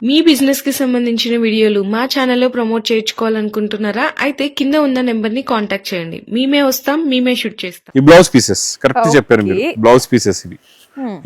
మీ business కి సంబంధించిన వీడియోలు మా ఛానల్లో ప్రమోట్ చేయించుకోవాలనుకుంటున్నారా? అయితే కింద ఉన్న నెంబర్ ని కాంటాక్ట్ చేయండి. మేమే వస్తాం, మేమే షూట్ చేస్తాం. ఈ బ్లౌజ్ పీసెస్ కరెక్ట్ చెప్పారు మీరు. బ్లౌజ్ పీసెస్ ఇవి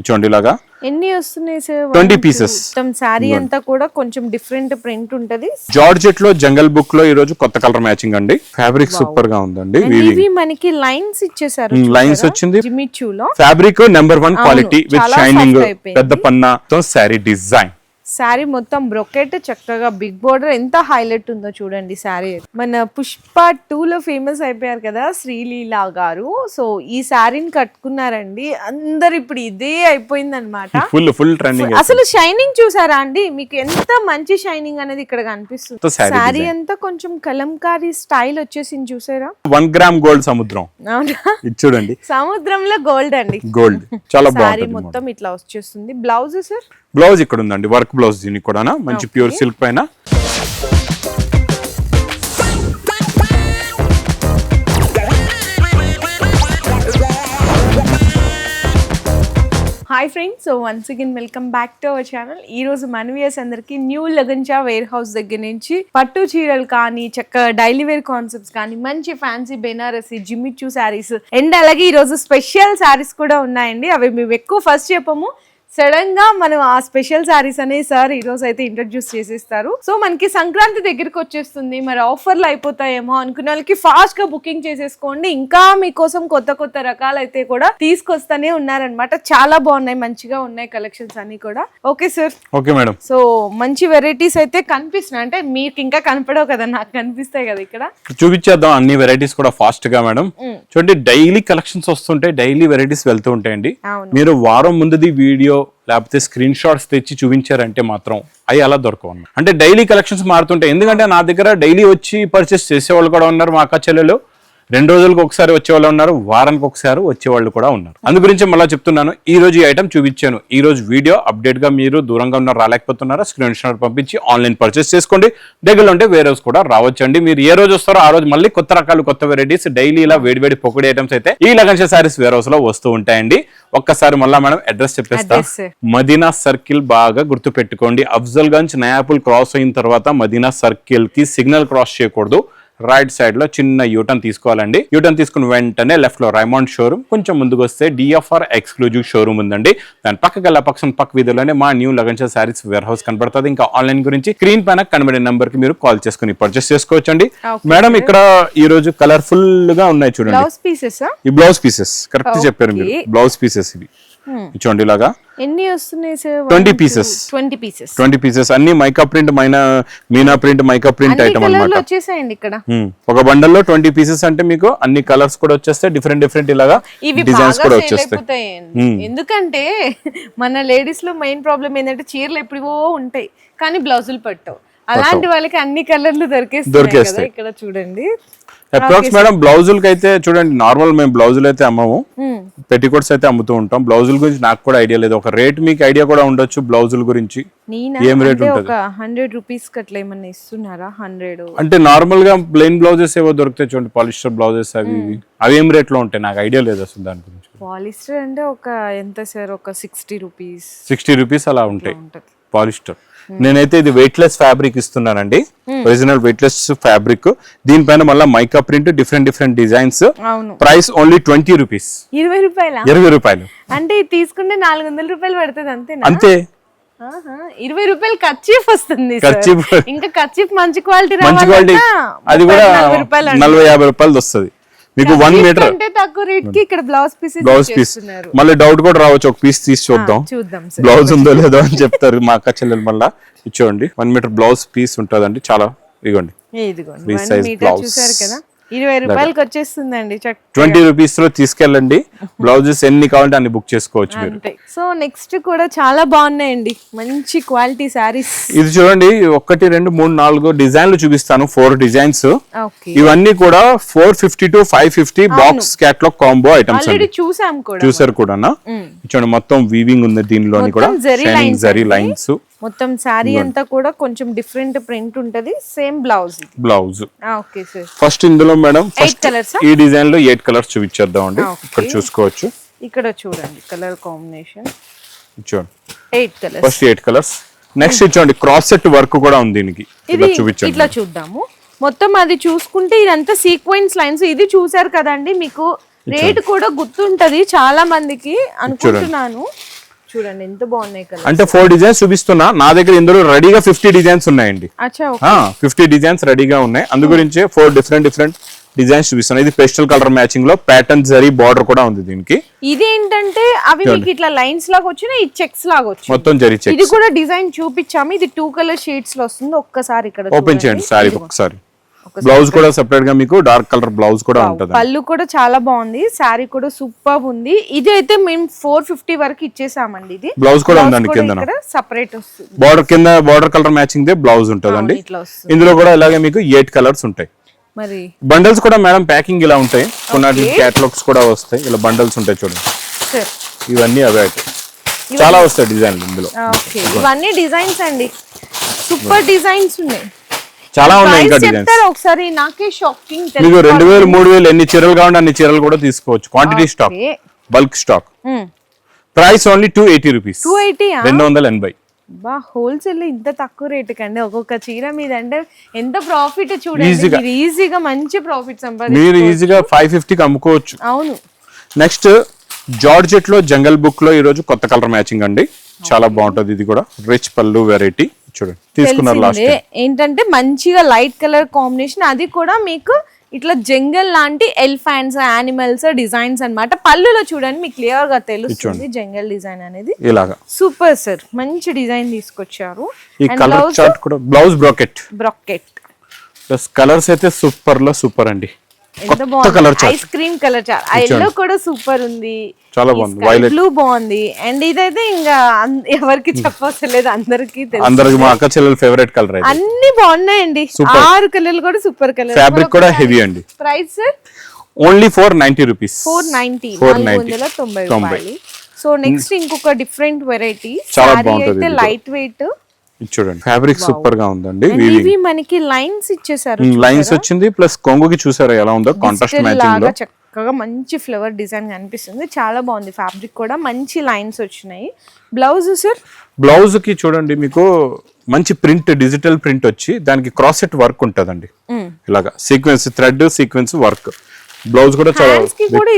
చూడండి ఇలాగా ఎన్ని వస్తున్నాయి సార్? 20 పీసెస్. మొత్తం సారీ అంతా కూడా కొంచెం డిఫరెంట్ ప్రింట్ ఉంటది. జార్జెట్ లో జంగల్ బుక్ లో ఈ రోజు కొత్త కలర్ మ్యాచింగ్ అండి. ఫ్యాబ్రిక్ సూపర్ గా ఉందండి. ఇవి మనకి లైన్స్ ఇచ్చేసారు. లైన్స్ వచ్చింది. జిమిచూలో fabric number 1 quality with shining పెద్ద పన్నాతో సారీ డిజైన్. శారీ మొత్తం బ్రొకెట్ చక్కగా బిగ్ బోర్డర్ ఎంత హైలైట్ ఉందో చూడండి. శారీ మన పుష్ప 2 లో ఫేమస్ అయిపోయారు కదా శ్రీలీలా గారు. సో ఈ శారీని కట్టుకున్నారండి అందరు. ఇప్పుడు ఇదే అయిపోయింది అనమాట. Full trending. అసలు షైనింగ్ చూసారా అండి? మీకు ఎంత మంచి షైనింగ్ అనేది ఇక్కడ కనిపిస్తుంది. శారీ అంతా కొంచెం కలంకారీ స్టైల్ వచ్చేసింది చూసారా. 1 గ్రామ్ గోల్డ్ సముద్రం చూడండి. సముద్రంలో గోల్డ్ అండి. గోల్డ్ చాలా బాగుంది. మొత్తం ఇట్లా వచ్చేస్తుంది. బ్లౌజ్ సార్ బ్లౌజ్ ఇక్కడ ఉందండి. వర్క్ బ్లౌజ్ దీనికి కూడా మంచి ప్యూర్ సిల్క్ పైన. Hi friends, so once again welcome back to our channel. ఈ రోజు మన వ్యూయర్స్ అందరికి న్యూ లగంచా వేర్ హౌస్ దగ్గర నుంచి పట్టు చీరలు కానీ చక్కగా డైలీ వేర్ కాన్సెప్ట్స్ కానీ మంచి fancy Banarasi Jimmy Choo saris and అలాగే ఈ రోజు స్పెషల్ శారీస్ కూడా ఉన్నాయండి. అవి మేము ఎక్కువ ఫస్ట్ చెప్పము, సడన్ గా మనం ఆ స్పెషల్ శారీస్ అనే సార్ ఈ రోజు అయితే ఇంట్రడ్యూస్ చేసేస్తారు. సో మనకి సంక్రాంతి దగ్గరికి వచ్చేస్తుంది, మరి ఆఫర్లు అయిపోతాయేమో అనుకున్న వాళ్ళకి ఫాస్ట్ గా బుకింగ్ చేసేసుకోండి. ఇంకా మీకోసం కొత్త కొత్త రకాలు అయితే కూడా తీసుకొస్తానే ఉన్నారనమాట. చాలా బాగున్నాయి, మంచిగా ఉన్నాయి కలెక్షన్స్ అన్ని కూడా. Okay sir. Okay madam. So మంచి వెరైటీస్ అయితే కనిపిస్తున్నాయి. అంటే మీకు ఇంకా కనపడవు కదా, నాకు కనిపిస్తాయి కదా ఇక్కడ. చూపించేద్దాం అన్ని వెరైటీస్ కూడా ఫాస్ట్ గా మేడం. చూడండి డైలీ కలెక్షన్స్ వస్తుంటాయి, డైలీ వెరైటీస్ వెళ్తూ ఉంటాయండి. మీరు వారం ముందుది వీడియో లేకపోతే స్క్రీన్ షాట్స్ తెచ్చి చూపించారంటే మాత్రం అవి అలా దొరకవు. అంటే డైలీ కలెక్షన్స్ మారుతుంటాయి. ఎందుకంటే నా దగ్గర డైలీ వచ్చి పర్చేస్ చేసేవాళ్ళు కూడా ఉన్నారు. మా అక్క చెల్లెలు 2 రోజులకు ఒకసారి వచ్చేవాళ్ళు ఉన్నారు, వారానికి ఒకసారి వచ్చేవాళ్ళు కూడా ఉన్నారు. అందు గురించి మళ్ళీ చెప్తున్నాను. ఈ రోజు ఈ ఐటమ్ చూపించాను. ఈ రోజు వీడియో అప్డేట్ గా మీరు దూరంగా ఉన్న రాలేకపోతున్నారా, స్క్రీన్ షాట్ పంపించి ఆన్లైన్ పర్చేస్ చేసుకోండి. దగ్గరలో ఉంటే వేరే రోజు కూడా రావచ్చండి. మీరు ఏ రోజు వస్తారో ఆ రోజు మళ్ళీ కొత్త రకాలు, కొత్త వెరైటీస్ డైలీ ఇలా వేడి పొక్కడి ఐటమ్స్ అయితే ఈ లగంచా సారీస్ వేర్ హౌస్ లో వస్తూ ఉంటాయండి. ఒక్కసారి మళ్ళీ మేడం అడ్రస్ చెప్పేస్తా. మదీనా సర్కిల్ బాగా గుర్తు పెట్టుకోండి. అఫ్జల్ గంజ్ నయాపుల్ క్రాస్ అయిన తర్వాత మదీనా సర్కిల్ కి సిగ్నల్ క్రాస్ చేయకూడదు. రైట్ సైడ్ లో చిన్న యూటర్న్ తీసుకోవాలండి. యూటర్న్ తీసుకుని వెంటనే లెఫ్ట్ లో రైమాండ్ షోరూమ్, కొంచెం ముందుకు వస్తే డిఎఫ్ఆర్ ఎక్స్క్లూజివ్ షోరూమ్ ఉందండి. దాని పక్కగల పక్క వీధిలోనే మా న్యూ లగంచా సారీస్ వేర్ హౌస్ కనబడుతుంది. ఇంకా ఆన్లైన్ గురించి స్క్రీన్ పైన కనబడే నెంబర్ కి మీరు కాల్ చేసుకుని పర్చేస్ చేసుకోవచ్చండి. మేడం ఇక్కడ ఈ రోజు కలర్ఫుల్ గా ఉన్నాయి చూడండి. ఈ బ్లౌజ్ పీసెస్ కరెక్ట్ చెప్పారు మీరు. బ్లౌజ్ పీసెస్ ఇవి చూడండి ఇలాగా. ఎన్ని వస్తున్నాయి సార్? 20 పీసెస్. 20 పీసెస్ అన్ని mica print, Meena print, mica print item అన్నమాట. వచ్చేసాయండి ఇక్కడ. ఒక బండల్ లో 20 పీసెస్ అంటే మీకు అన్ని కలర్స్ కూడా వచ్చేస్తాయి, డిఫరెంట్ ఇలాగా డిజైన్స్ కూడా వచ్చేస్తాయి. ఎందుకంటే మన లేడీస్ లో మెయిన్ ప్రాబ్లం ఏంటంటే చీరలు ఎప్పుడో ఉంటాయి కానీ బ్లౌజులు పట్టవు. అలాంటి వాళ్ళకి అన్ని కలర్లు దొరికేస్తాయి. ఇక్కడ చూడండి అప్రాక్స్ మేడం బ్లౌజులకి అయితే చూడండి, నార్మల్ మేము బ్లౌజులు అయితే అమ్మము, పెట్టికోట్స్ అయితే అమ్ముతూ ఉంటాం. బ్లౌజుల గురించి నాకు కూడా ఐడియా లేదు. ఒక రేట్ మీకు ఐడియా కూడా ఉండొచ్చు బ్లౌజుల గురించి. ఏం రేట్ ఉంటుంది? 100 రూపీస్ అట్లా ఏమన్నా ఇస్తున్నారా? 100 అంటే నార్మల్ గా ప్లెయిన్ బ్లౌజెస్ ఏవో దొరుకుతాయి చూడండి, పాలిస్టర్ బ్లౌజెస్ అవి ఏం రేట్ లో ఉంటాయి నాకు ఐడియా లేదు అసలు దాని గురించి. పాలిస్టర్ అంటే ఒక ఎంత సార్? ఒక 60 రూపీస్ అలా ఉంటాయి పాలిస్టర్. నేనైతే ఇది వెయిట్ లెస్ ఫ్యాబ్రిక్ ఇస్తున్నానండి, ఒరిజినల్ వెయిట్ లెస్ ఫ్యాబ్రిక్. దీనిపైన మళ్ళీ mica print, different designs. Price only 20 rupees. 20 రూపాయలు అంటే తీసుకుంటే 400 రూపాయలు పడుతుంది అంతే. 20 రూపాయలు కర్చీఫ్ వస్తుంది. ఇంకా కర్చీఫ్ మంచి క్వాలిటీ, అది కూడా 40-50 రూపాయలు వస్తుంది మీకు 1 మీటర్. తక్కువ రేట్ కి ఇక్కడ బ్లౌజ్ పీస్. మళ్ళీ డౌట్ కూడా రావచ్చు, ఒక పీస్ తీసి చూద్దాం బ్లౌజ్ ఉందో లేదో అని చెప్తారు మా అక్క చెల్లెలు. మళ్ళీ ఇచ్చోండి 1 మీటర్ బ్లౌజ్ పీస్ ఉంటుందండి. చాలా ఇదిగోండి 20 రూపాయలకి వచ్చేస్తుందండి. 20 రూపీస్ లో తీసుకెళ్ళండి. బ్లౌజెస్ ఎన్ని కావాలంటే అన్ని బుక్ చేసుకోవచ్చు మీరు. సో నెక్స్ట్ కూడా చాలా బాగున్నాయండి, మంచి క్వాలిటీ సారీస్. ఇది చూడండి 1 2 3 4 డిజైన్లు చూపిస్తాను. 4 డిజైన్స్. ఇవన్నీ కూడా 450 to 550 box catalogue combo items. చూసారు కూడా చూడండి, మొత్తం వీవింగ్ ఉంది దీనిలోని కూడా, షైనింగ్ జరీ లైన్స్. మొత్తం సారీ అంతా కూడా కొంచెం డిఫరెంట్ ప్రింట్ ఉంటది. Same blouse. Okay sir. First ఇందులో మేడం ఈ డిజైన్ లో 8 కలర్స్ చూపించేద్దాం అండి. ఇక్కడ చూసుకోవచ్చు. ఇక్కడ చూడండి కలర్ కాంబినేషన్ చూడండి 8 కలర్స్. First 8 colours. నెక్స్ట్ చూడండి క్రాస్ సెట్ వర్క్ కూడా ఉంది దీనికి. ఇది ఇలా చూపించండి. ఇట్లా చూద్దాము. మొత్తం అది చూసుకుంటే ఇదంతా సీక్వెన్స్ లైన్స్. ఇది చూసారు కదండి, మీకు రేట్ కూడా గుర్తుంటది చాలా మందికి అనుకుంటున్నాను. చూడండి ఎంత బాగున్నాయి కదా. అంటే 4 డిజైన్స్ చూపిస్తున్నా, నా దగ్గర ఇందులో రెడీగా 50 డిజైన్స్ ఉన్నాయండి. అచ్చా 50 డిజైన్స్ రెడీగా ఉన్నాయి. అందు గురించి 4 డిఫరెంట్ డిజైన్స్ చూపిస్తున్నాను. ఇది పేస్టల్ కలర్ మ్యాచింగ్ లో ప్యాటర్న్ జరీ బార్డర్ కూడా ఉంది దీనికి. ఇది ఏంటంటే అవి మీకు ఇట్లా లైన్స్ లాగా వచ్చినాయి, ఈ చెక్స్ లాగా వచ్చింది. మొత్తం జరీ చెక్స్. ఇది కూడా డిజైన్ చూపించాము. ఇది 2 కలర్ షేడ్స్ లో వస్తుంది. ఒక్కసారి ఇక్కడ ఓపెన్ చేయండి సారీ ఒకసారి. బ్లౌజ్ కూడా సెపరేట్ గా మీకు డార్క్ కలర్ బ్లౌజ్ కూడా ఉంటుంది. పళ్ళు కూడా చాలా బాగుంది. శారీ కూడా సూపర్ ఉంది. ఇది అయితే మేము 450 వరకు ఇచ్చేసామండి. ఇది బ్లౌజ్ కూడా ఉందండి కింద సెపరేట్ వస్తుంది. బార్డర్ కింద border colour matching they blouse ఉంటుందండి. ఇందులో కూడా ఇలాగే మీకు 8 కలర్స్ ఉంటాయి. మరి బండల్స్ కూడా మేడం ప్యాకింగ్ ఇలా ఉంటాయి. కొన్ని క్యాటలాగ్స్ కూడా వస్తాయి. ఇలా బండల్స్ ఉంటాయి చూడండి. ఇవన్నీ అవే చాలా వస్తాయి డిజైన్లు ఇందులో. ఇవన్నీ డిజైన్స్ అండి, సూపర్ డిజైన్స్ ఉన్నాయి. చాలా ఉన్నాయి ఇంకా డిజైన్స్. ఒకసారి నాకే షాకింగ్. మీకు 2000 3000 ఎన్ని చీరలు కావాలంటే అన్ని చీరలు కూడా తీసుకోవచ్చు. Quantity stock, bulk stock. Price only 280 rupees. 280. బా హోల్సేల్ ఇంత తక్కువ రేట్ కండి ఒక్కొక్క చీర మీద అంటే ఎంత ప్రాఫిట్ చూడండి. మీరు ఈజీగా మంచి ప్రాఫిట్ సంపాదించవచ్చు. మీరు ఈజీగా 550 కి అమ్ముకోవచ్చు. అవును. నెక్స్ట్ జార్జెట్ లో జంగల్ బుక్ లో ఈ రోజు కొత్త కలర్ మ్యాచింగ్ అండి. చాలా బాగుంటది. ఇది కూడా రిచ్ పళ్ళు వెరైటీ చూడండి. తీసుకున్నారు లాస్ట్ ఏంటంటే మంచిగా లైట్ కలర్ కాంబినేషన్. అది కూడా మీకు ఇట్లా జంగల్ లాంటి ఎలిఫెంట్స్, యానిమల్స్ డిజైన్స్ అన్నమాట. పళ్ళులో చూడండి మీకు క్లియర్ గా తెలుస్తుంది జంగల్ డిజైన్ అనేది. ఇలాగా సూపర్ సార్, మంచి డిజైన్ తీసుకొచ్చారు. ఈ కలర్ చార్ట్ కూడా బ్లౌజ్ బ్రాకెట్ ప్లస్ కలర్స్ అయితే సూపర్ లో సూపర్ అండి. ఎంత బాగుంది. Ice cream colour chart. ఆ ఎల్లో కూడా సూపర్ ఉంది. చాలా బాగుంది. వైలెట్ బ్లూ బాగుంది. అండ్ ఇదైతే ఇంకా ఎవరికి చెప్పవసలేదు, అందరికి తెలుసు. అందరికి మా అక్క చెల్లెల ఫేవరెట్ కలర్. అన్ని బాగున్నాయండి. 6 కలర్లు కూడా సూపర్ కలర్. ఫ్యాబ్రిక్ కూడా హెవీ అండి. Price only 490 rupees. 490. So next ఇంకొక డిఫరెంట్ వెరైటీ చాలా సారీ బాగుంటది. అయితే లైట్ వెయిట్. చూడండి ఫ్యాబ్రిక్ సూపర్ గా ఉందండి. ఇవి మనకి లైన్స్ ఇచ్చేసారు. లైన్స్ వచ్చింది ప్లస్ కొంగుకి చూసారా ఎలా ఉందో కాంట్రాస్ట్ మ్యాచింగ్ లో. చక్కగా మంచి ఫ్లవర్ డిజైన్ కనిపిస్తుంది. చాలా బాగుంది. ఫ్యాబ్రిక్ కూడా మంచి లైన్స్ వచ్చినాయి. బ్లౌజ్ సార్, బ్లౌజ్ కి చూడండి మీకు మంచి ప్రింట్, డిజిటల్ ప్రింట్ వచ్చి దానికి క్రాస్ సెట్ వర్క్ ఉంటదండి. ఇలాగా sequence thread sequence work. Blouse కూడా చాలా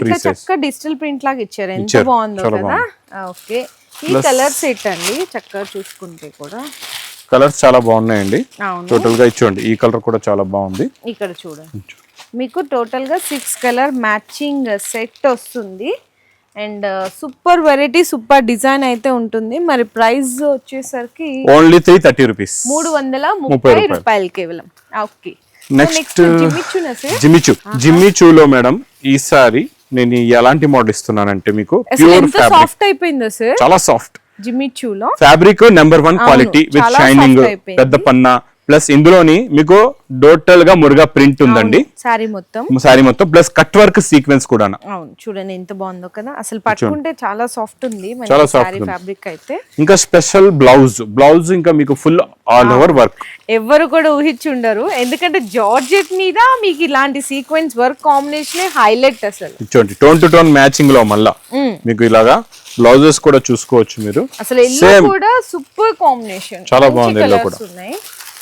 ఇట్లా చక్కగా డిజిటల్ ప్రింట్ లాగా ఇచ్చారు. ఎంత బాగుందో కదా. ఓకే, ఈ కలర్ సెట్ అండి. చక్కగా చూసుకుంటే కూడా కలర్స్ చాలా బాగున్నాయండి. టోటల్ గా ఇచ్చోండి. ఈ కలర్ కూడా చాలా బాగుంది. ఇక్కడ చూడండి మీకు టోటల్ గా 6 కలర్ మ్యాచింగ్ సెట్ వస్తుంది. And super variety, super design అయితే ఉంటుంది. మరి ప్రైస్ వచ్చేసరికి ఓన్లీ 330 రూపీస్. 330 రూపాయలు కేవలం. ఓకే, నెక్స్ట్ జిమ్మిచూలో మేడం ఈసారి నేను ఎలాంటి మోడల్ ఇస్తున్నానంటే మీకు ప్యూర్ సాఫ్ట్ అయిపోయిందో సార్. చాలా సాఫ్ట్ జిమ్మిచూలో fabric number 1 quality with shining, పెద్ద పన్నా. ప్లస్ ఇందులోని మీకు టోటల్ గా మురుగా ప్రింట్ ఉందండి. సారీ మొత్తం ప్లస్ కట్ వర్క్ సీక్వెన్స్ కూడా. అవును, చూడండి ఎంత బాగుందో కదా. అసలు పట్టుకుంటే చాలా సాఫ్ట్ ఉంది. చాలా సాఫ్ట్ ఫ్యాబ్రిక్ అయితే. ఇంకా స్పెషల్ బ్లౌజ్ ఇంకా మీకు ఫుల్ ఆల్ ఓవర్ వర్క్. ఎవరు కూడా ఊహించుండరు. ఎందుకంటే జార్జెట్ మీద మీకు ఇలాంటి సీక్వెన్స్ వర్క్ కాంబినేషన్ హైలైట్ అసలు. చూడండి టోన్ టు టోన్ మ్యాచింగ్ లో మళ్ళా మీకు ఇలాగా బ్లౌజెస్ కూడా చూసుకోవచ్చు మీరు. అసలు ఎల్లో కూడా సూపర్ కాంబినేషన్. చాలా బాగుంది. ఎల్లో కూడా,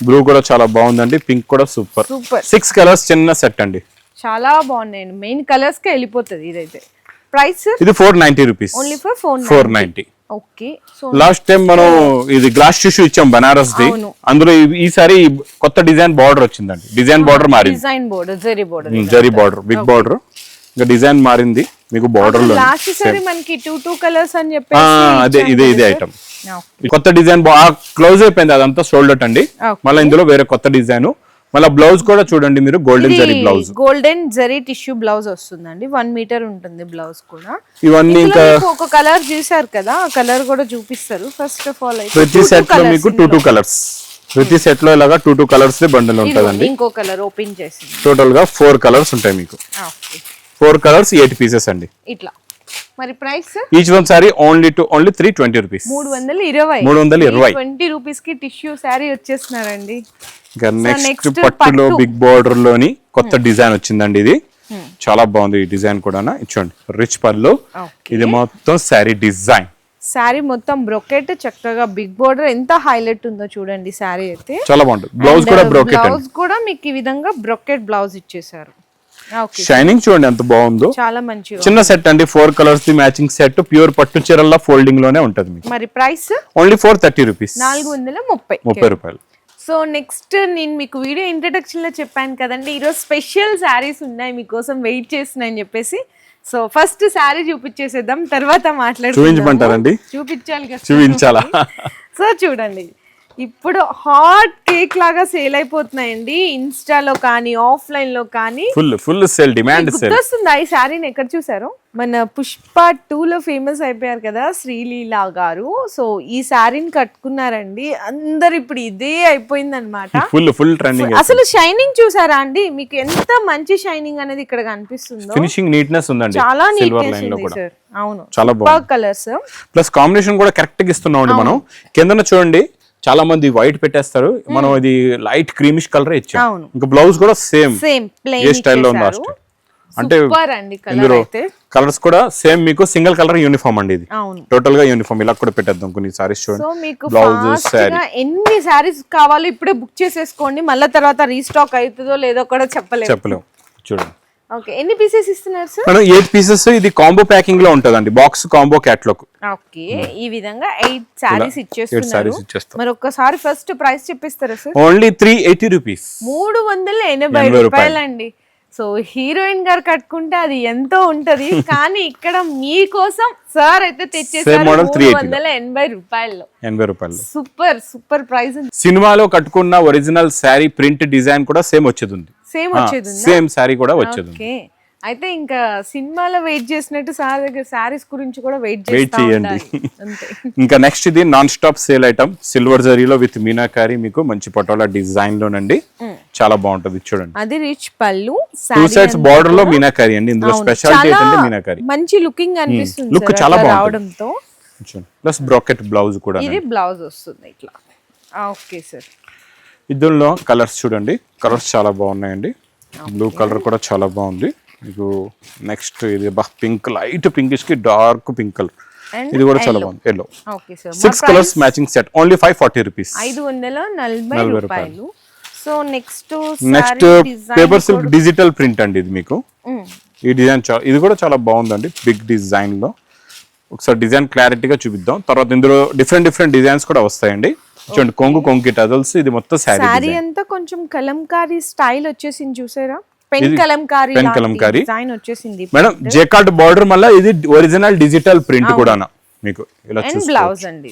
బ్లూ కూడా చాలా బాగుందండి. పింక్ కూడా సూపర్. 6 కలర్స్ చిన్న సెట్ అండి. చాలా బాగున్నాయండి. మెయిన్ కలర్స్ కి వెళ్ళిపోతుంది ఇదైతే. ప్రైస్ ఇది 490 rupees. Only for 490. Okay, so last time మనం ఇది గ్లాస్ టిష్యూ ఇచ్చాం బనారస్ ది. అందులో ఈసారి కొత్త డిజైన్ బార్డర్ వచ్చిందండి. డిజైన్ బార్డర్ మారింది. Design border, zari border, big border. ఇంకా డిజైన్ మారింది మీకు బార్డర్ లో. లాస్ట్ సారి మనకి 2 కలర్స్ అని చెప్పి అదే ఇదే ఐటమ్. కొత్త డిజైన్ క్లోజ్ అయిపోయింది. అదంతా షోల్డర్ అండి. మళ్ళీ ఇందులో వేరే కొత్త డిజైన్. మళ్ళీ బ్లౌజ్ కూడా చూడండి మీరు golden zari blouse, golden zari tissue blouse వస్తుందండి. 1 మీటర్ ఉంటుంది బ్లౌజ్ కూడా. ఇవన్నీ ఇంకా ఒక కలర్ చూసారు కదా, ఆ కలర్ కూడా చూపిస్తారు. ఫస్ట్ ఆఫ్ ఆల్ అయితే ప్రతి సెట్ లో మీకు 2 కలర్స్. ప్రతి సెట్ లో ఇలాగా 2 కలర్స్ బండిల్ ఉంటదండి. ఇంకో కలర్ ఓపెన్ చేసి టోటల్ గా 4 కలర్స్ ఉంటాయి మీకు. 4 కలర్స్ 8 పీసెస్ అండి. ఇట్లా మరి price each one sorry only 320 rupees. 320 20 rupees కి టిష్యూ సారీ వచ్చేస్తున్నారండి. ఇంకా నెక్స్ట్ పట్టులో బిగ్ బార్డర్ లోని కొత్త డిజైన్ వచ్చిందండి. ఇది చాలా బాగుంది. ఈ డిజైన్ కూడా ఇచ్చోండి రిచ్ పళ్ళు. ఇది మొత్తం సారీ డిజైన్. శారీ మొత్తం బ్రొకెట్, చక్కగా బిగ్ బోర్డర్, ఎంత హైలైట్ ఉందో చూడండి శారీ అయితే. చాలా బాగుంటుంది. బ్లౌజ్ కూడా బ్రోకెట్ అండి. బ్లౌజ్ కూడా మీకు ఈ విధంగా బ్రొకెట్ బ్లౌజ్ ఇచ్చేసారు. ఓకే, షైనింగ్ చూడండి ఎంత బాగుందో. చాలా మంచిగా. చిన్న సెట్ అండి, 4 colours the matching set, pure పట్టు చీరల్లో ఫోల్డింగ్ లోనే ఉంటది మీకు. మరి ప్రైస్ ఓన్లీ 430 రూపీస్, 430 రూపాయలు. సో నెక్స్ట్ నేను మీకు వీడియో ఇంట్రడక్షన్ లో చెప్పాను కదండి, ఈరోజు స్పెషల్ శారీస్ ఉన్నాయి మీకోసం, వెయిట్ చేస్తున్నాయని చెప్పేసి. సో ఫస్ట్ శారీ చూపించేసేద్దాం, తర్వాత చూపించమంటారండి? చూపించాలి కదా, చూపించాలా? సో చూడండి, ఇప్పుడు హాట్ కేక్ లాగా సేల్ అయిపోతున్నాయండి, ఇన్స్టాలో కానీ ఆఫ్లైన్ లో కానీ. Full sale, demand sale. గుర్తొస్తుందా ఈ శారీని ఎక్కడ చూసారు? మన పుష్ప 2 లో ఫేమస్ అయిపోయారు కదా శ్రీలీలా గారు. సో ఈ శారీని కట్టుకున్నారండి, అందరు ఇప్పుడు ఇదే అయిపోయింది అనమాట. Full trending. అసలు షైనింగ్ చూసారా అండి, మీకు ఎంత మంచి షైనింగ్ అనేది ఇక్కడ కనిపిస్తుందో. ఫినిషింగ్ నీట్నెస్ ఉందండి, చాలా సిల్వర్ నీట్నెస్ లైన్ లో ఉంది కూడా. సార్. అవును, చాలా బాగుంది. కలర్స్ ప్లస్ కాంబినేషన్ కూడా కరెక్ట్ గా ఇస్తున్నాం అండి మనం. కిందన చూడండి, చాలా మంది వైట్ పెట్టేస్తారు, మనం ఇది లైట్ క్రీమిష్ కలర్ ఇచ్చాం. అవును. ఇంకా బ్లౌజ్ కూడా సేమ్ ప్లెయిన్ ఏ స్టైల్లో ఉంది లాస్ట్. అంటే ఇందులో కలర్స్ కూడా సేమ్, మీకు సింగిల్ కలర్ యూనిఫామ్ అండి ఇది. అవును, టోటల్ గా యూనిఫామ్. ఇలా కూడా పెట్టేద్దాం కొన్ని సారీస్ సో చూడండి. మీకు బ్లౌజ్, శారీ, ఎన్ని సారీస్ కావాలో ఇప్పుడే బుక్ చేసేసుకోండి, మళ్ళీ తర్వాత రీస్టాక్ అవుతుందో లేదో కూడా చెప్పలేము. చూడండి. ఓకే, ఎన్ని పీసెస్ ఇస్తున్నారు సార్? మనం 8 పీసెస్, ఇది కాంబో ప్యాకింగ్ లో ఉంటదండి, బాక్స్ కాంబో క్యాటలాగ్. ఓకే, ఈ విధంగా 8 సారీస్ ఇచ్చేస్తున్నారు. ఇచ్చేస్తాం. మరి ఒక్కసారి ఫస్ట్ ప్రైస్ చెప్పిస్తారా సార్? ఓన్లీ 380 రూపీస్, 380 రూపాయలండి. సో హీరోయిన్ గారు కట్టుకుంటే అది ఎంతో ఉంటది, కానీ ఇక్కడ మీకోసం సార్ అయితే తెచ్చేసారు 380 రూపాయల్లో. 80 రూపాయలు. Super price. సినిమాలో కట్టుకున్న ఒరిజినల్ శారీ ప్రింట్ డిజైన్ కూడా సేమ్ వచ్చేది. సేమ్ శారీ కూడా వచ్చేది. ఓకే, అయితే ఇంకా సినిమాలో వెయిట్ చేసినట్టు సార్ దగ్గర శారీస్ గురించి కూడా వెయిట్ చేయండి. అంతే. ఇంకా నెక్స్ట్ ఇది non stop sale item, silver జరీలో విత్ మీనాకారి, మీకు మంచి పటోలా డిజైన్ లోనండి. చాలా బాగుంటది చూడండి. అది రిచ్ పళ్ళు, 2 సైడ్స్ బార్డర్ లో మీనాకారి అండి. ఇందులో స్పెషాలిటీ ఏంటంటే మీనాకారి. మంచి లుకింగ్ అనిపిస్తుంది, లుక్ చాలా రావడంతో. ప్లస్ బ్రాకెట్ బ్లౌజ్ కూడా. ఇది బ్లౌజ్ వస్తుంది ఇట్లా. ఓకే సార్, ఇందులో కలర్స్ చూడండి, కలర్స్ చాలా బాగున్నాయండి. బ్లూ కలర్ కూడా చాలా బాగుంది మీకు. నెక్స్ట్ ఇది పింక్, లైట్ పింకిష్ కి డార్క్ పింక్ కలర్, ఇది కూడా చాలా బాగుంది. Yellow. Okay sir, 6 colours matching set, only 540 rupees, 540 రూపాయలు. So next paper silk digital print అండి ఇది మీకు. ఈ డిజైన్ ఇది కూడా చాలా బాగుందండి, బిగ్ డిజైన్ లో. ఒకసారి డిజైన్ క్లారిటీగా చూపిద్దాం, తర్వాత ఇందులో డిఫరెంట్ డిజైన్స్ కూడా వస్తాయండి. చూడండి, కొంగు టజల్స్, ఇది మొత్తం శారీ అంతా కొంచెం కలంకారీ స్టైల్ వచ్చేసింది చూసారా, పెన్ కలంకారీ డిజైన్ వచ్చేసింది మేడం. జేకార్డ్ బార్డర్, మళ్ళీ ఇది ఒరిజినల్ డిజిటల్ ప్రింట్ కూడా మీకు ఇలా బ్లౌజ్ అండి.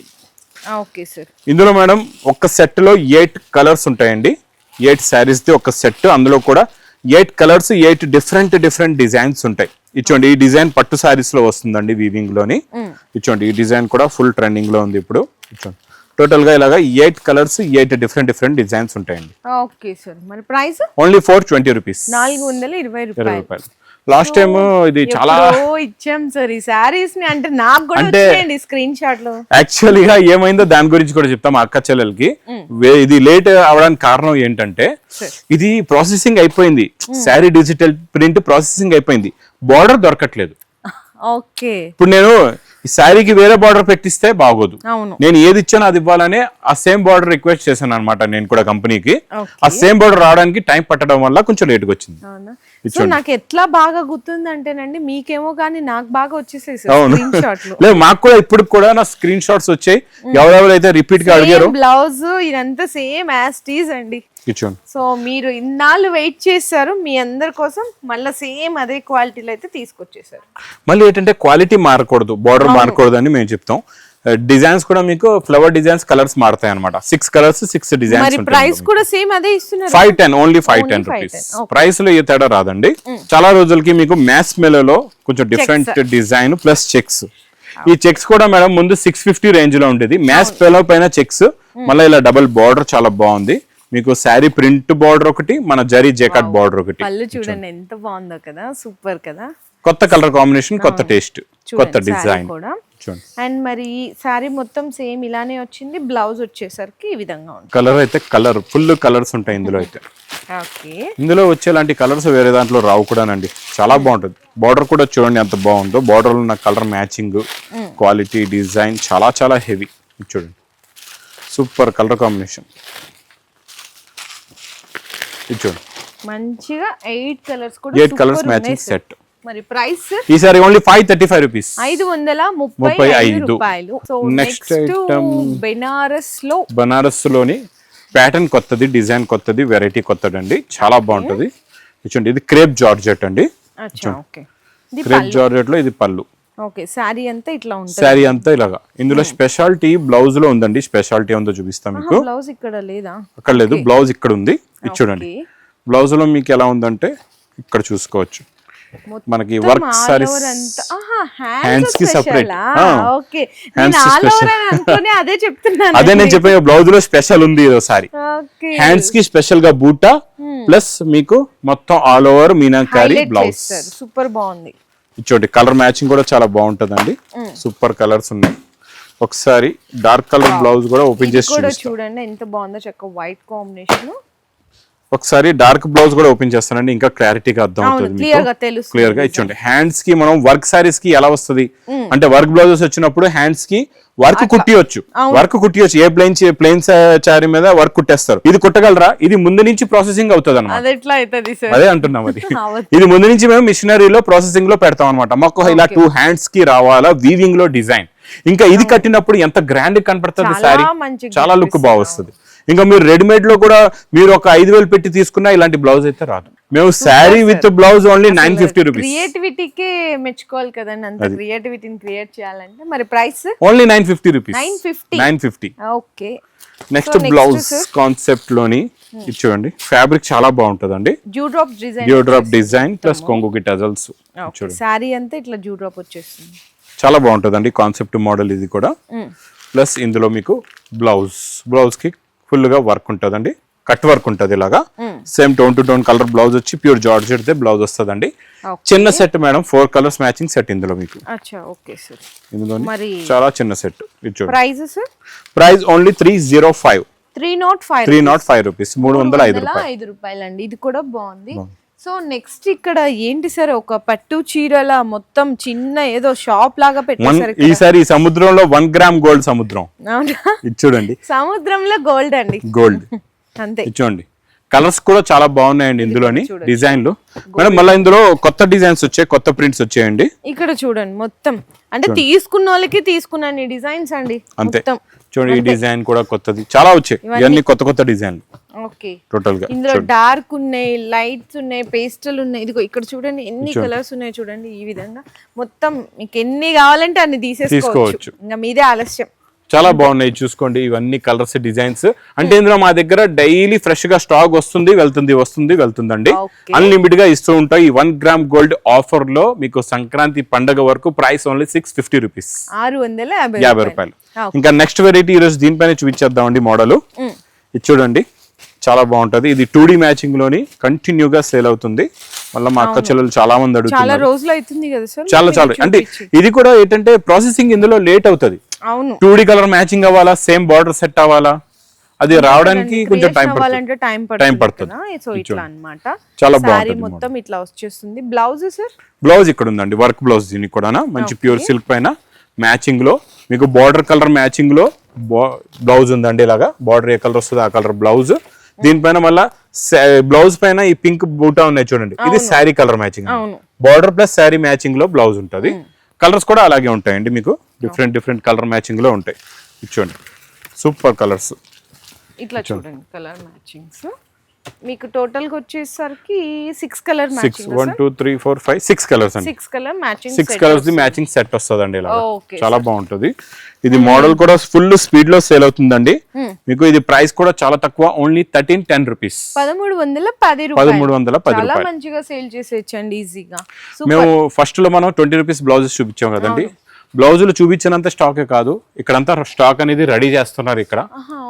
ఓకే సార్, ఇందులో మేడం ఒక సెట్ లో 8 కలర్స్ ఉంటాయండి. 8 సారీస్ ది ఒక సెట్, అందులో కూడా 8 కలర్స్, 8 డిఫరెంట్ డిజైన్స్ ఉంటాయి. ఇచ్చోండి, ఈ డిజైన్ పట్టు సారీస్ లో వస్తుందండి, వీవింగ్ లోని. ఇచ్చోండి, ఈ డిజైన్ కూడా ఫుల్ ట్రెండింగ్ లో ఉంది ఇప్పుడు. ఇచ్చోండి, టోటల్ గా ఇలాగా 8 కలర్స్, 8 డిఫరెంట్ డిజైన్స్ ఉంటాయండి. ఓకే సార్, మరి ప్రైస్ ఓన్లీ 420 రూపీస్, 420 రూపాయలు. లాస్ట్ టైం ఇది చాలా ఇచ్చాం సార్ ఈ సారీస్ ని, అంటే నాకు కూడా వచ్చేయండి స్క్రీన్ షాట్ లో. యాక్చువల్లీ గా ఏమైందో దాని గురించి కూడా చెప్తాం అక్క చెల్లెలకి. ఇది లేట్ అవడానికి కారణం ఏంటంటే, ఇది ప్రాసెసింగ్ అయిపోయింది, శారీ డిజిటల్ ప్రింట్ ప్రాసెసింగ్ అయిపోయింది, బార్డర్ దొరకట్లేదు. ఓకే, ఇప్పుడు నేను ఈ శారీకి వేరే బార్డర్ పెట్టిస్తే బాగోదు, అవును, నేను ఏది ఇచ్చానో అది ఇవ్వాలని ఆ సేమ్ బార్డర్ రిక్వెస్ట్ చేశాను అనమాట నేను కూడా కంపెనీకి. ఆ సేమ్ బార్డర్ రావడానికి టైం పట్టడం వల్ల కొంచెం లేట్ గా వచ్చింది. సో నాకు ఎట్లా బాగా గుర్తుంది అంటేనండి, మీకేమో కానీ నాకు బాగా వచ్చేసాయి స్క్రీన్ షాట్లు. లేదు, మాకు కూడా ఇప్పుడు కూడా నా స్క్రీన్ షాట్స్ వచ్చాయి. ఎవరెవరైతే రిపీట్ గా అడిగారు, బ్లౌజ్ ఇదంతా సేమ్ యాజ్ టీజ్ అండి. సో మీరు ఇన్నాళ్ళు వెయిట్ చేశారు, మీ అందరి కోసం మళ్ళీ సేమ్ అదే క్వాలిటీలో అయితే తీసుకొచ్చేసారు. మళ్ళీ ఏంటంటే క్వాలిటీ మారకూడదు, బార్డర్ మారకూడదు అని మేము చెప్తాం. డిజైన్స్ కూడా మీకు ఫ్లవర్ డిజైన్స్, కలర్స్ మారుతాయి అనమాట. 6 కలర్స్, 6 డిజైన్స్. మరి ప్రైస్ కూడా సేమ్ అదే ఇస్తున్నారు, 510, ఓన్లీ 510 రూపీస్. ప్రైస్ లో ఏ తేడా రాదండి. చాలా రోజులకి మీకు మ్యాస్ మెలోలో కొంచెం డిఫరెంట్ డిజైన్ ప్లస్ చెక్స్. ఈ చెక్స్ కూడా మేడం ముందు 650 రేంజ్ లో ఉండేది, మ్యాస్ మెలో పైన చెక్స్, మళ్ళీ ఇలా డబుల్ బార్డర్ చాలా బాగుంది మీకు. శారీ ప్రింట్ బార్డర్ ఒకటి, మన జరీ జేకార్డ్ బార్డర్ ఒకటి. పళ్ళు చూడండి ఎంత బాగుందో కదా, సూపర్ కదా. కొత్త కలర్ కాంబినేషన్, కొత్త టేస్ట్. కొత్త చూడండి saree డిజైన్ కూడా. చూడండి. అండ్ మరి శారీ మొత్తం సేమ్ ఇలానే వచ్చింది, బ్లౌజ్ వచ్చేసరికి ఈ విధంగా ఉంటుంది. కలర్ అయితే ఫుల్ కలర్స్ ఉంటాయి ఇందులో అయితే. ఓకే, ఇందులో వచ్చేలాంటి కలర్స్ వేరే దాంట్లో రావు కూడానండి. చాలా బాగుంటుంది. బార్డర్ కూడా చూడండి ఎంత బాగుందో. బార్డర్ లో ఉన్న కలర్ మ్యాచింగ్, క్వాలిటీ, డిజైన్ చాలా చాలా హెవీ. చూడండి సూపర్ కలర్ కాంబినేషన్. ఇది చూడండి మంచిగా 8 కలర్స్ కూడా 8 కలర్స్ super మ్యాచింగ్ ఉన్నాయి సెట్. మరి ప్రైస్ ఈసారి ఓన్లీ 535 రూపీస్. 535 రూపాయలు. So next next item Banaras లోని ప్యాటర్న్ కొత్తది, డిజైన్ కొత్తది, వెరైటీ కొత్తది అండి. చాలా బాగుంటది. చూడండి ఇది క్రేప్ జార్జెట్ అండి. అచ్చా, ఓకే. క్రేప్ జార్జెట్ లో ఇది పళ్ళు. ఓకే, శారీ అంతా ఇట్లా ఉంటుంది. శారీ అంతా ఇలాగా. ఇందులో స్పెషాలిటీ బ్లౌజ్ లో ఉందండి. స్పెషాలిటీ ఉందో చూపిస్తాం మీకు. బ్లౌజ్ ఇక్కడ లేదా? అక్కడ లేదు, బ్లౌజ్ ఇక్కడ ఉంది. ఇది చూడండి. బ్లౌజ్ లో మీకు ఎలా ఉందంటే ఇక్కడ చూసుకోవచ్చు. మనకి వర్క్ సారీస్ హ్యాండ్స్ కి సెపరేట్. ఓకే, నేను ఆల్ ఓవర్ అని అనుకుని అదే చెప్తున్నాను. అదే నేను చెప్పే బ్లౌజ్ లో స్పెషల్ ఉంది ఏదో సారీ. ఓకే, హ్యాండ్స్ కి స్పెషల్ గా బూటా ప్లస్ మీకు మొత్తం all over meenakari blouse. Super బాగుంది. చూడండి కలర్ మ్యాచింగ్ కూడా చాలా బాగుంటదండి. సూపర్ కలర్స్ ఉన్నాయి. ఒకసారి డార్క్ కలర్ బ్లౌజ్ కూడా ఓపెన్ చేసి కూడా చూడండి ఎంత బాగుందో. చక్క వైట్ కాంబినేషన్. ఒకసారి డార్క్ బ్లౌజ్ కూడా ఓపెన్ చేస్తానండి, ఇంకా క్లారిటీగా అర్థం అవుతుంది. క్లియర్ గా ఇచ్చండి. హ్యాండ్స్ కి మనం వర్క్ సారీస్ కి ఎలా వస్తుంది అంటే వర్క్ బ్లౌజెస్ వచ్చినప్పుడు హ్యాండ్స్ కి వర్క్ కుట్టియొచ్చు. ఏ ప్లెయిన్ చారీ మీద వర్క్ కుట్టేస్తారు. ఇది కుట్టగలరా? ఇది ముందు నుంచి ప్రాసెసింగ్ అవుతుంది అనమాట. అదే అంటున్నాం. అది ఇది ముందు నుంచి మేము మిషనరీలో ప్రాసెసింగ్ లో పెడతాం అనమాట. మాకు ఇలా 2 హ్యాండ్స్ కి రావాలా వీవింగ్ లో డిజైన్. ఇంకా ఇది కట్టినప్పుడు ఎంత గ్రాండ్ కనపడుతుంది సారీ. చాలా లుక్ బాగా వస్తుంది. ఇంకా మీరు రెడీమేడ్ లో కూడా మీరు ఒక 5,000 పెట్టి తీసుకున్నా ఇలాంటి బ్లౌజ్ అయితే రాదు. మేము sari with blouse only 950 rupees. క్రియేటివిటీకి మెచ్చుకోవాలి కదండి, అంత క్రియేటివిటీని క్రియేట్ చేయాలంటే. మరి price only 950 rupees. 950. Okay. Next blouse concept లోని ఇది చూడండి. ఫ్యాబ్రిక్ చాలా బాగుంటదండి. డ్యూ డ్రాప్ డిజైన్ ప్లస్ కొంగుకి టజల్స్. చూడండి శారీ అంతా ఇట్లా డ్యూ డ్రాప్ వచ్చేస్తుంది. చాలా బాగుంటదండి కాన్సెప్ట్ మోడల్ ఇది కూడా. ప్లస్ ఇందులో మీకు బ్లౌజ్ కి ఫుల్ గా వర్క్ ఉంటదండి. కట్ వర్క్ ఉంటది ఇలాగా. Same tone to tone colour blouse వచ్చి ప్యూర్ జార్జెట్ దే బ్లౌజ్ వస్తదండి. చిన్న set madam, 4 colours matching set ఇందులో మీకు. ఇందులో చాలా చిన్న సెట్. Price only 305. 305 రూపీస్. 305 రూపాయలండి. ఇది కూడా బాగుంది. సో నెక్స్ట్ ఇక్కడ ఏంటి సార్, ఒక పట్టు చీరల మొత్తం చిన్న ఏదో షాప్ లాగా పెట్టేశారు. ఈసారి సముద్రంలో 1 గ్రామ్ గోల్డ్ సముద్రం. ఇది చూడండి, సముద్రంలో గోల్డ్ అండి. గోల్డ్ అంతే. చూడండి కలర్స్ కూడా చాలా బాగున్నాయండి ఇందులోని డిజైన్లు. మేడం మళ్ళీ ఇందులో కొత్త డిజైన్స్ వచ్చాయి, కొత్త ప్రింట్స్ వచ్చాయండి. ఇక్కడ చూడండి మొత్తం అంటే తీసుకున్న వాళ్ళకి తీసుకున్న డిజైన్స్ అండి. అంతే. చూడండి ఈ డిజైన్ కూడా కొత్తది చాలా వచ్చాయి. ఇవన్నీ కొత్త డిజైన్లు. ఓకే, టోటల్ గా ఇందులో డార్క్ ఉన్నాయి, లైట్స్ ఉన్నాయి, పేస్టల్ ఉన్నాయి. ఇదిగో ఇక్కడ చూడండి ఎన్ని కలర్స్ ఉన్నాయి చూడండి. ఈ విధంగా మొత్తం మీకు ఎన్ని కావాలంటే అన్ని తీసేసుకోవచ్చు. ఇంకా మీదే ఆలస్యం. చాలా బాగున్నాయి చూసుకోండి. ఇవన్నీ కలర్స్ డిజైన్స్. అంటే ఇందులో మా దగ్గర డైలీ ఫ్రెష్ గా స్టాక్ వెళ్తుందండి. అన్లిమిటెడ్ గా ఇస్తూ ఉంటాయి. ఈ 1 గ్రామ్ గోల్డ్ ఆఫర్ లో మీకు సంక్రాంతి పండగ వరకు ప్రైస్ ఓన్లీ 650 రూపీస్. 650 రూపాయలు. ఇంకా నెక్స్ట్ వెరైటీ ఈ రోజు దీనిపైన చూపించేద్దామండి మోడల్. ఇది చూడండి చాలా బాగుంటది. ఇది 2D మ్యాచింగ్ లోని కంటిన్యూగా సేల్ అవుతుంది. మళ్ళీ మా అక్క చెల్లెలు చాలా మంది అడుగుతున్నారు. చాలా రోజులు అవుతుంది కదా సార్. చాలా అంటే ఇది కూడా ఏంటంటే ప్రాసెసింగ్ ఇందులో లేట్ అవుతుంది. 2D కలర్ మ్యాచింగ్ అవ్వాలా, సేమ్ బార్డర్ సెట్ అవ్వాలా, అది రావడానికి కొంచెం టైం పడుతుంది. చాలా బాగుంటుంది. మొత్తం ఇట్లా వచ్చేస్తుంది. బ్లౌజ్ ఇక్కడ ఉందండి, వర్క్ బ్లౌజ్. దీనికి కూడా మంచి ప్యూర్ సిల్క్ పైన మ్యాచింగ్ లో మీకు బార్డర్ కలర్ మ్యాచింగ్ లో బ్లౌజ్ ఉందండి. ఇలాగా బార్డర్ ఏ కలర్ వస్తుంది ఆ కలర్ బ్లౌజ్. దీనిపైన మళ్ళా బ్లౌజ్ పైన ఈ పింక్ బూటా ఉన్నాయి చూడండి. ఇది sari colour matching. Border plus sari matching లో బ్లౌజ్ ఉంటుంది. కలర్స్ కూడా అలాగే ఉంటాయండి మీకు. డిఫరెంట్ కలర్ మ్యాచింగ్ లో ఉంటాయి. చూడండి సూపర్ కలర్స్. ఇట్లా చూడండి కలర్ మ్యాచింగ్స్. మీకు టోటల్ గా వచ్చేసరికి 6 కలర్ మ్యాచింగ్. 1 2 3 4 5 6 కలర్స్ అండి. 6 colour matching. 6 colours the matching set వస్తదండి ఇలా. చాలా బాగుంటది. ఇది మోడల్ కూడా ఫుల్ స్పీడ్ లో సేల్ అవుతుందండి. మీకు ఇది ప్రైస్ కూడా చాలా తక్కువ, ఓన్లీ 1310 రూపీస్. 1310 రూపాయలు. చాలా మంచిగా సేల్ చేసేయచ్చండి ఈజీగా. మేము ఫస్ట్ లో మనం 20 రూపీస్ బ్లౌజెస్ చూపించాం కదండి. బ్లౌజులు చూపించినంత స్టాకే కాదు, ఇక్కడంతా స్టాక్ అనేది రెడీ చేస్తున్నారు. ఇక్కడ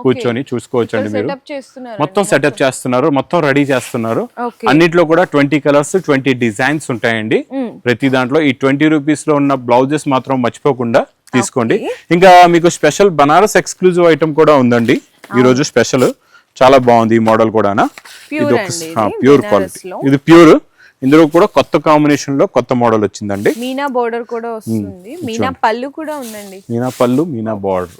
కూర్చొని చూసుకోవచ్చండి మీరు. సెటప్ చేస్తున్నారు. మొత్తం సెటప్ చేస్తున్నారు, మొత్తం రెడీ చేస్తున్నారు. Okay. అన్నిట్లో కూడా 20 కలర్స్ 20 డిజైన్స్ ఉంటాయండి. ప్రతి దాంట్లో ఈ 20 రూపీస్ లో ఉన్న బ్లౌజెస్ మాత్రం మర్చిపోకుండా తీసుకోండి. ఇంకా మీకు స్పెషల్ బనారస్ ఎక్స్క్లూజివ్ ఐటమ్ కూడా ఉందండి ఈ రోజు స్పెషల్. చాలా బాగుంది ఈ మోడల్ కూడా. Pure ప్యూర్ క్వాలిటీ, ఇది ప్యూర్. ఇందులో కూడా కొత్త కాంబినేషన్ లో కొత్త మోడల్ వచ్చిందండి. మీనా బోర్డర్ కూడా వస్తుంది, మీనా పళ్ళు కూడా ఉందండి. మీనా పళ్ళు, మీనా బార్డర్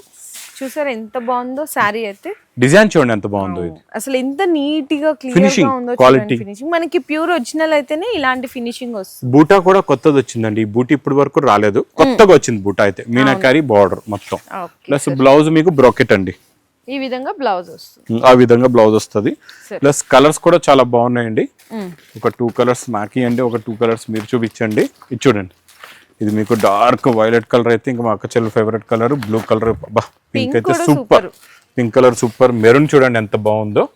చూసారా ఎంత బాగుందో శారీ అయితే. డిజైన్ చూడండి ఎంత బాగుందో ఇది. అసలు ఎంత నీట్ గా క్లియర్ Finishing, గా ఉందో quality. ఫినిషింగ్. మనకి ప్యూర్ ఒరిజినల్ అయితేనే ఇలాంటి ఫినిషింగ్ వస్తుంది. బూటా కూడా కొత్తది వచ్చిందండి. ఈ బూటీ ఇప్పటి వరకు రాలేదు, కొత్తగా వచ్చింది బూటా అయితే. మీనాకారి బార్డర్ మొత్తం ప్లస్ బ్లౌజ్ మీకు బ్రోకెట్ అండి. ఈ విధంగా బ్లౌజ్ వస్తుంది. ఆ విధంగా బ్లౌజ్ వస్తుంది. ప్లస్ కలర్స్ కూడా చాలా బాగున్నాయండి. ఒక 2 కలర్స్ మాకి అండి, ఒక 2 కలర్స్ మీరు చూపించండి. ఇది చూడండి, ఇది మీకు డార్క్ వైలెట్ కలర్ అయితే ఇంకా మా అక్క చెల్లి favourite colour. Blue colour, pink అయితే super. Pink colour super. Maroon చూడండి ఎంత బాగుందో.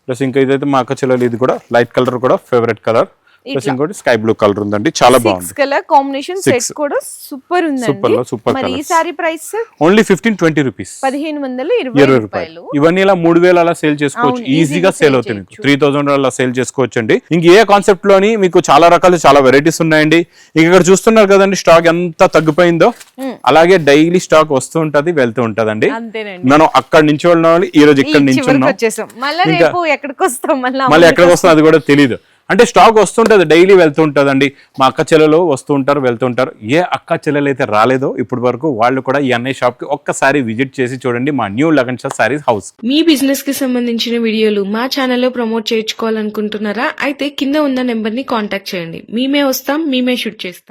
ప్లస్ ఇంకా ఇదైతే మా అక్క చెల్లెలు, ఇది కూడా లైట్ కలర్ కూడా ఫేవరెట్ కలర్. ప్లస్ ఇంకోటి స్కై బ్లూ కలర్ ఉందండి, చాలా బాగుంది. కలర్ కాంబినేషన్ సెట్ కూడా సూపర్ ఉందండి. సూపర్. మరి ఈ సారీ ప్రైస్ ఓన్లీ 15-20 రూపీస్, 1520 రూపాయలు. ఇవన్నీ ఇలా 3000 అలా సేల్ చేసుకోవచ్చు. ఈజీగా సేల్ అవుతాయి. మీకు 3000 అలా సేల్ చేసుకోవచ్చు అండి. ఇంక ఏ కాన్సెప్ట్ లోని మీకు చాలా రకాలు, చాలా వెరైటీస్ ఉన్నాయండి. ఇంక ఇక్కడ చూస్తున్నారు కదండి స్టాక్ ఎంత తగ్గిపోయిందో. అలాగే డైలీ స్టాక్ వస్తూ ఉంటది, వెళ్తూ ఉంటదండి. మనం అక్కడ నుంచి వెళ్ళిన వాళ్ళు ఈ రోజు ఇక్కడ నుంచి వచ్చేసాం. మళ్ళీ రేపు ఎక్కడికి వస్తాం, మళ్ళీ ఎక్కడికి వస్తాం అది కూడా తెలియదు. అంటే స్టాక్ వస్తుంటది, డైలీ వెళ్తూ ఉంటదండి. మా అక్క చెల్లెలు వస్తూ ఉంటారు, వెళ్తూ ఉంటారు. ఏ అక్క చెల్లెలు అయితే రాలేదో ఇప్పటి వరకు వాళ్ళు కూడా ఈ అన్నయ్య షాప్ కి ఒక్కసారి విజిట్ చేసి చూడండి, మా న్యూ లగన్ షా సారీస్ హౌస్. మీ బిజినెస్ కి సంబంధించిన వీడియోలు మా ఛానల్లో ప్రమోట్ చేయించుకోవాలనుకుంటున్నారా? అయితే కింద ఉన్న నెంబర్ ని కాంటాక్ట్ చేయండి. మేమే వస్తాం, మేమే షూట్ చేస్తాం.